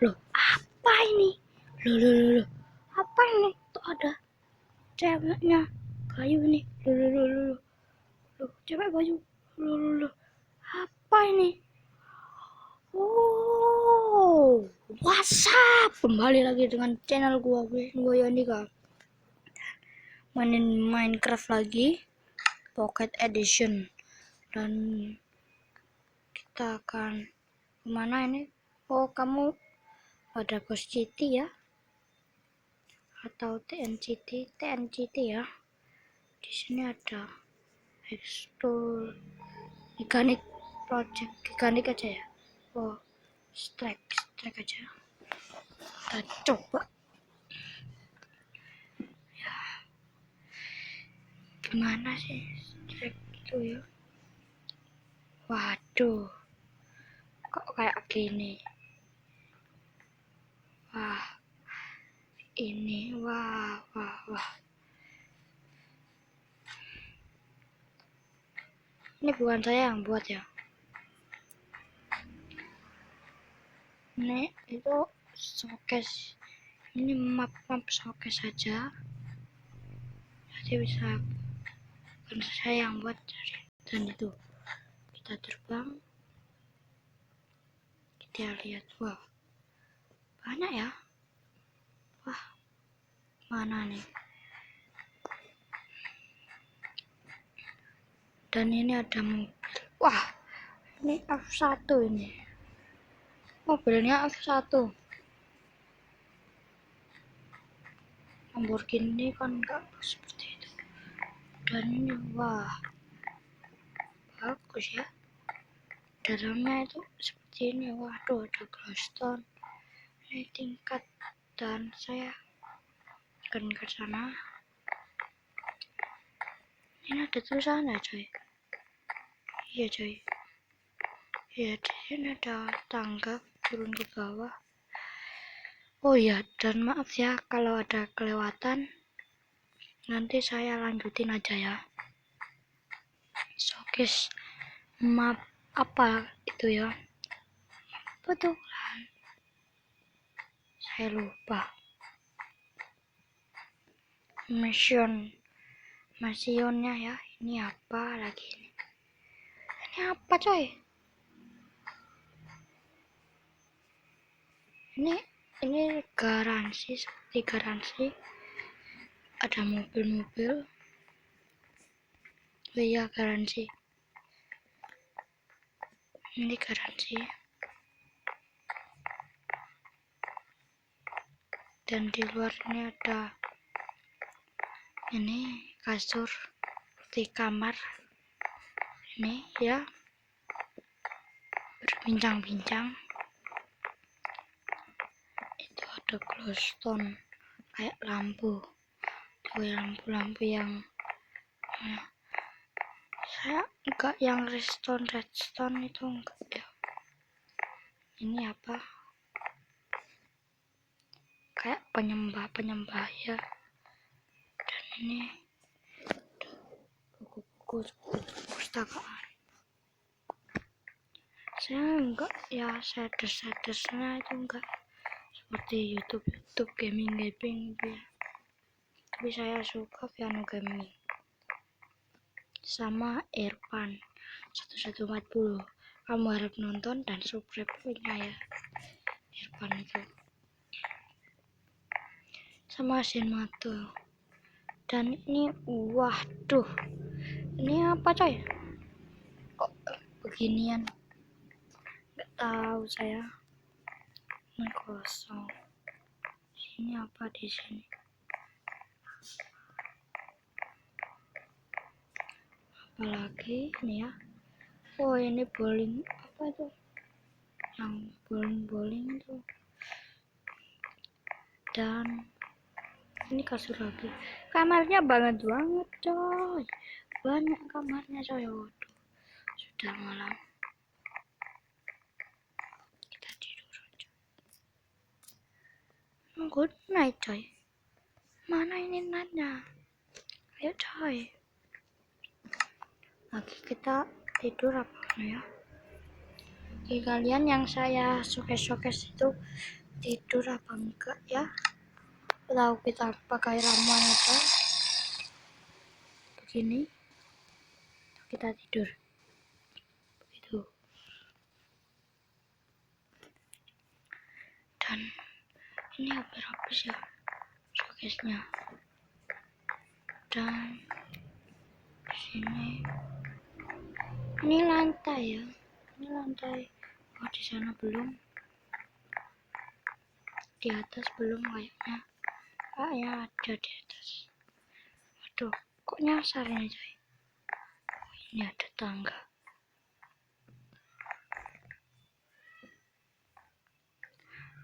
Loh, apa ini? Loh. Apa ini? Tuh ada ceweknya. Kayu ini. Loh. Loh, cewek baju. Loh. Apa ini? Oh, WhatsApp. Kembali lagi dengan channel gua Wisnu mainin Minecraft lagi Pocket Edition, dan kita akan kemana ini? Oh, kamu ada Ghost City ya, atau TNCT ya. Di sini ada explore Giganic Project, Giganic aja ya. Oh, strike aja. Kita coba. Ya, gimana sih strike itu ya? Waduh, kok kayak gini? Wah, ini wah. Ini bukan saya yang buat ya. Ini itu showcase. Ini map showcase saja. Jadi bisa, bukan saya yang buat. Dan itu kita terbang. Kita lihat, wah, banyak ya. Wah, mana nih? Dan ini ada mobil. Wah, ini F1 ini. Mobilnya F1. Lamborghini kan enggak seperti itu. Dan ini wah, bagus ya. Dalamnya itu seperti ini. Waduh, ada glowstone. Ini tingkat, dan saya akan ke sana. Ini ada tulisannya, coy. Iya, coy. Ya, di sini ada tangga turun ke bawah. Oh iya, dan maaf ya kalau ada kelewatan. Nanti saya lanjutin aja ya. Showcase map apa itu ya? Betul. Saya lupa. Missionnya ya. Ini apa lagi ini? Ini apa, coy? Ini garansi, seperti garansi. Ada mobil-mobil. Oh iya, garansi. Ini garansi. Dan di luar ini ada ini kasur di kamar. Ini ya, berbincang-bincang. Itu ada glowstone kayak lampu. Tuh lampu-lampu yang saya enggak yang redstone itu enggak ya. Ini apa? Kayak penyembah ya. Dan ini buku-buku perpustakaan. Saya enggak ya, shaders-shadersnya itu enggak seperti YouTube gaming ya. Tapi saya suka piano gaming sama Irfan 1140. Kamu harap nonton dan subscribe punya ya, Irfan itu. Sama Sinmato. Dan ini, waduh, ini apa, coy? Kok beginian? Nggak tahu saya. Ini kosong. Ini apa di sini? Apalagi ini ya? Oh, ini bowling, apa itu? Yang bowling itu. Dan ini kasur lagi. Kamarnya banget, coy. Banyak kamarnya, coy. Waduh, sudah malam. Kita tidur aja. Good night, coy. Mana ini nanya? Ayo, coy. Lagi kita tidur apa ya? Oke, kalian yang saya showcase itu tidur apa enggak ya, lalu kita pakai ramuan aja begini, kita tidur begitu. Dan ini hampir habis ya showcase-nya. Dan sini ini lantai ya, ini lantai. Oh, di sana belum, di atas belum kayaknya. Kayaknya ada di atas. Aduh, kok nyasar ini coy. Ini ada tangga.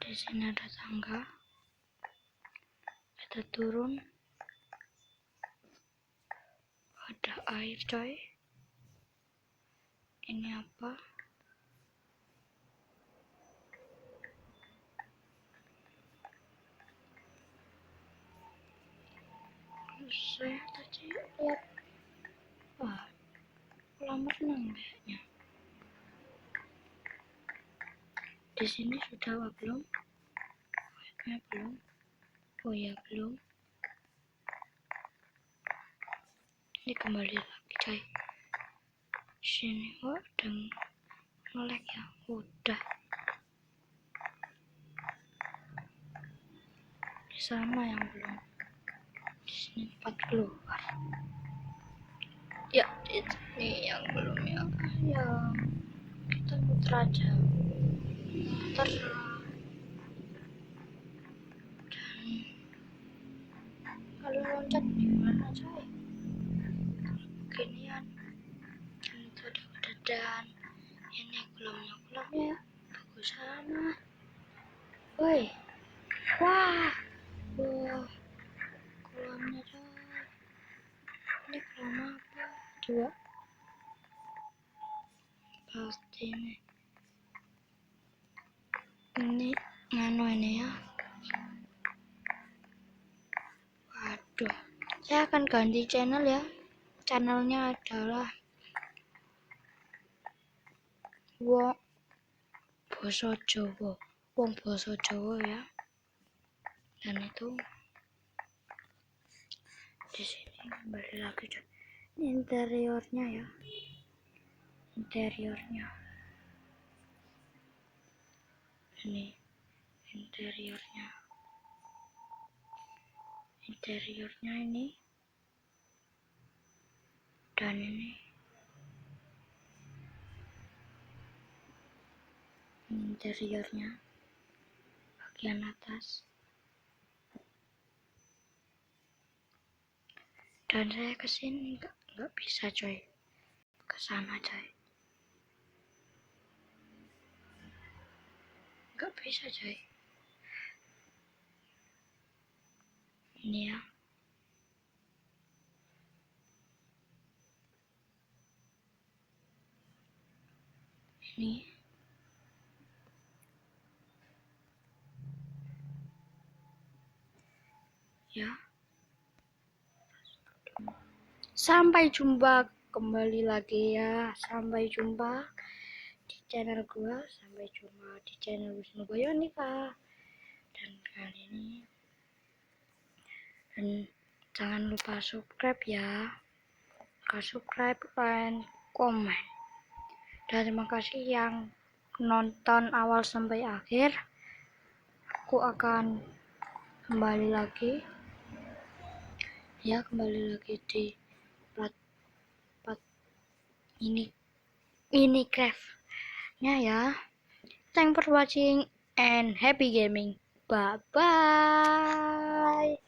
Di sini ada tangga. Kita turun. Ada air coy. Ini apa? Saya tadi lihat, wah, kolam renang kayaknya. Di sini sudah apa belum? Kayaknya belum. Oh ya belum. Ini kembali lagi coy. Sini kok ada nge-lag ya. Udah. Di sana yang belum. Di sini 4 keluar. Ya, ini yang belum ya. Ya, kita muter aja. Muter. Dan kalau loncat gimana coy? Beginian. Dan itu udah dan ini kolamnya bagus sana. Woi, wah, wah, kolamnya coy. Ini kolam apa? Coba pasti ini nganu ini ya. Waduh, saya akan ganti channel ya. Channelnya adalah Wong Boso Jowo, Wong Boso Jowo ya. Dan itu di sini kembali lagi coy. Ini interiornya ya. Interiornya. Ini interiornya. Interiornya ini. Dan ini interiornya bagian atas. Dan saya kesini nggak bisa coy, ke sana coy, nggak bisa coy. Ini ya, ini ya. Sampai jumpa kembali lagi ya. Sampai jumpa di channel gua. Sampai jumpa di channel Wisnu Boyonika. Dan kali ini, dan jangan lupa subscribe ya. Subscribe, dan komen. Dan terima kasih yang nonton awal sampai akhir. Aku akan kembali lagi ya, kembali lagi di plat ini craftnya ya. Thanks for watching and happy gaming. Bye bye.